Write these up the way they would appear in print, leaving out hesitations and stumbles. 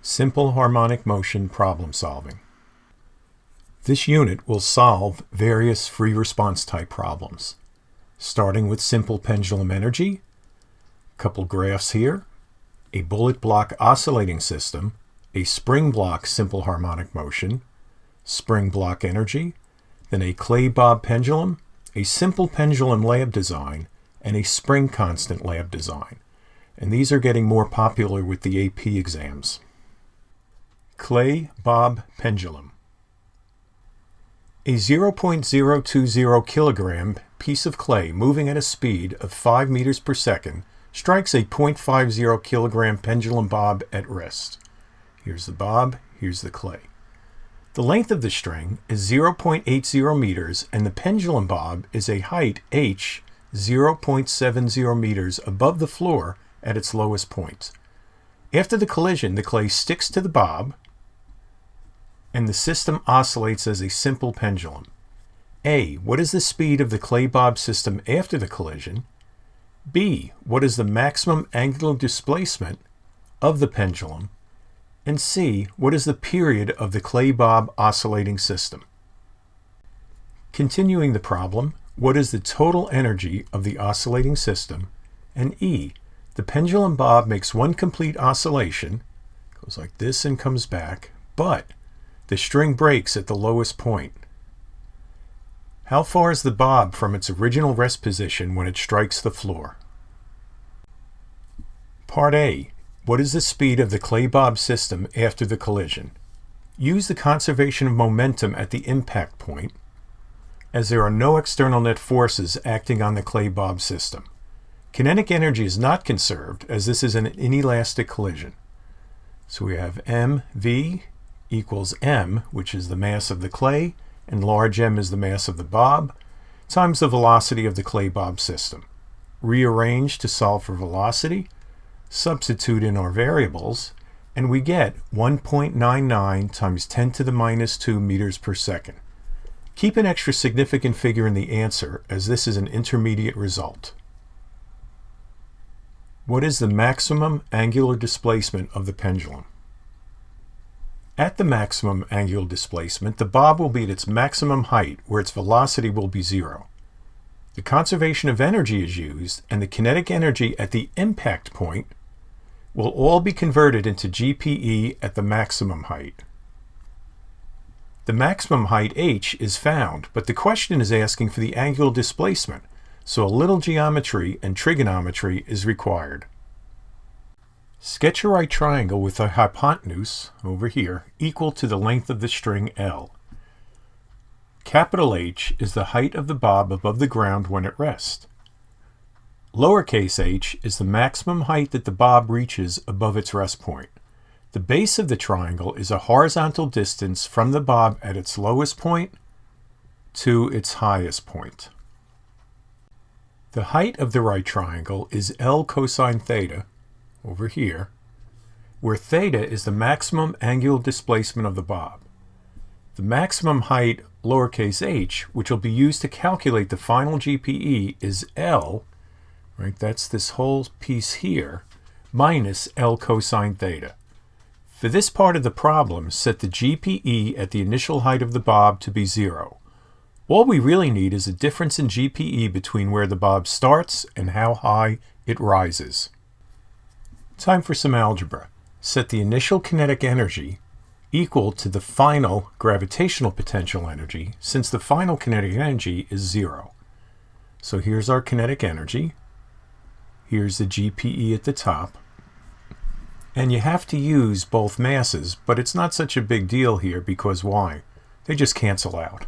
Simple harmonic motion problem solving. This unit will solve various free response type problems, starting with simple pendulum energy, a couple graphs here, a bullet block oscillating system, a spring block simple harmonic motion, spring block energy, then a clay bob pendulum, a simple pendulum lab design, and a spring constant lab design. And these are getting more popular with the AP exams. Clay bob pendulum. A 0.020 kilogram piece of clay moving at a speed of 5 meters per second strikes a 0.50 kilogram pendulum bob at rest. Here's the bob, here's the clay. The length of the string is 0.80 meters and the pendulum bob is a height h 0.70 meters above the floor at its lowest point. After the collision, the clay sticks to the bob and the system oscillates as a simple pendulum. A. What is the speed of the clay bob system after the collision? B. What is the maximum angular displacement of the pendulum? And C. What is the period of the clay bob oscillating system? Continuing the problem, what is the total energy of the oscillating system? And E. The pendulum bob makes one complete oscillation, goes like this and comes back, but the string breaks at the lowest point. How far is the bob from its original rest position when it strikes the floor? Part A. What is the speed of the clay bob system after the collision? Use the conservation of momentum at the impact point, as there are no external net forces acting on the clay bob system. Kinetic energy is not conserved, as this is an inelastic collision. So we have mv equals m, which is the mass of the clay, and large M is the mass of the bob, times the velocity of the clay bob system. Rearrange to solve for velocity, substitute in our variables, and we get 1.99 times 10 to the minus 2 meters per second. Keep an extra significant figure in the answer, as this is an intermediate result. What is the maximum angular displacement of the pendulum? At the maximum angular displacement, the bob will be at its maximum height, where its velocity will be 0. The conservation of energy is used, and the kinetic energy at the impact point will all be converted into GPE at the maximum height. The maximum height h is found, but the question is asking for the angular displacement, so a little geometry and trigonometry is required. Sketch a right triangle with a hypotenuse, over here, equal to the length of the string L. Capital H is the height of the bob above the ground when at rest. Lowercase h is the maximum height that the bob reaches above its rest point. The base of the triangle is a horizontal distance from the bob at its lowest point to its highest point. The height of the right triangle is L cosine theta, over here, where theta is the maximum angular displacement of the bob. The maximum height, lowercase h, which will be used to calculate the final GPE, is L, right, that's this whole piece here, minus L cosine theta. For this part of the problem, set the GPE at the initial height of the bob to be 0. All we really need is a difference in GPE between where the bob starts and how high it rises. Time for some algebra. Set the initial kinetic energy equal to the final gravitational potential energy, since the final kinetic energy is 0. So here's our kinetic energy. Here's the GPE at the top. And you have to use both masses, but it's not such a big deal here because why? They just cancel out.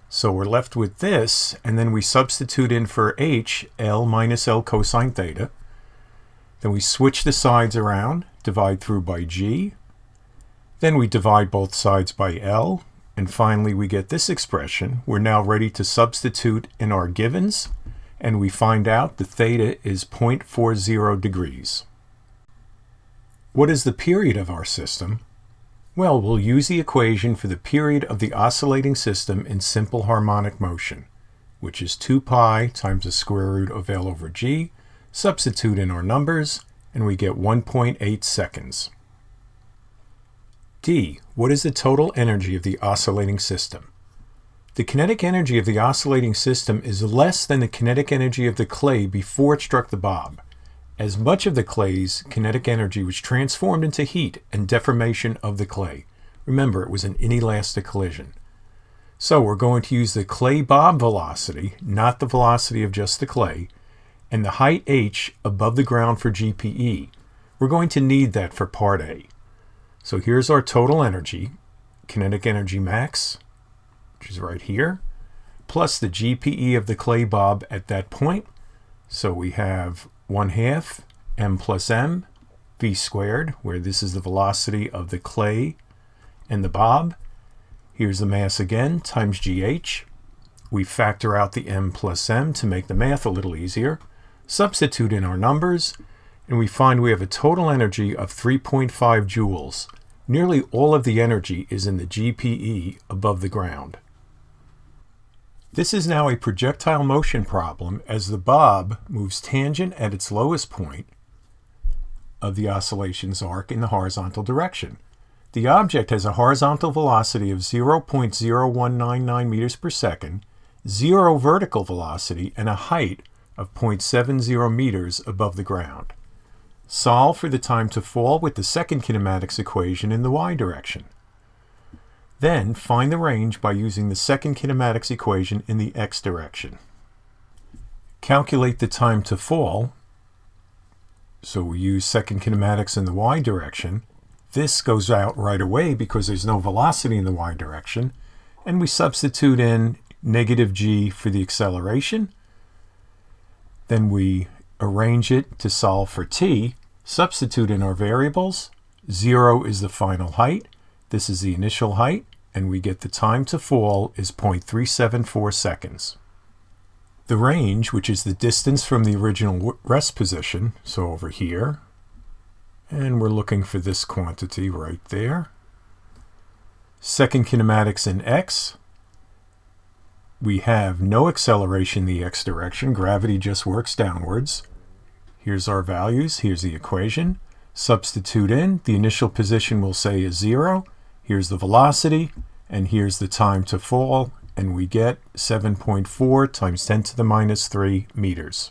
So we're left with this, and then we substitute in for h, L minus L cosine theta. Then we switch the sides around, divide through by g. Then we divide both sides by L. And finally we get this expression. We're now ready to substitute in our givens. And we find out the theta is 0.40 degrees. What is the period of our system? Well, we'll use the equation for the period of the oscillating system in simple harmonic motion, which is 2 pi times the square root of L over g. Substitute in our numbers, and we get 1.8 seconds. D. What is the total energy of the oscillating system? The kinetic energy of the oscillating system is less than the kinetic energy of the clay before it struck the bob, as much of the clay's kinetic energy was transformed into heat and deformation of the clay. Remember, it was an inelastic collision. So we're going to use the clay bob velocity, not the velocity of just the clay, and the height h above the ground for GPE. We're going to need that for part A. So here's our total energy, kinetic energy max, which is right here, plus the GPE of the clay bob at that point. So we have 1/2 m plus m v squared, where this is the velocity of the clay and the bob. Here's the mass again, times gh. We factor out the m plus m to make the math a little easier, substitute in our numbers, and we find we have a total energy of 3.5 joules. Nearly all of the energy is in the GPE above the ground. This is now a projectile motion problem as the bob moves tangent at its lowest point of the oscillation's arc in the horizontal direction. The object has a horizontal velocity of 0.0199 meters per second, 0 vertical velocity, and a height of 0.70 meters above the ground. Solve for the time to fall with the second kinematics equation in the y direction. Then find the range by using the second kinematics equation in the x direction. Calculate the time to fall. So we use second kinematics in the y direction. This goes out right away because there's no velocity in the y direction. And we substitute in negative g for the acceleration. Then we arrange it to solve for t. Substitute in our variables. 0 is the final height. This is the initial height, and we get the time to fall is 0.374 seconds. The range, which is the distance from the original rest position, so over here, and we're looking for this quantity right there. Second kinematics in x, we have no acceleration in the x direction. Gravity just works downwards. Here's our values. Here's the equation. Substitute in. The initial position we'll say is 0. Here's the velocity, and here's the time to fall, and we get 7.4 times 10 to the minus 3 meters.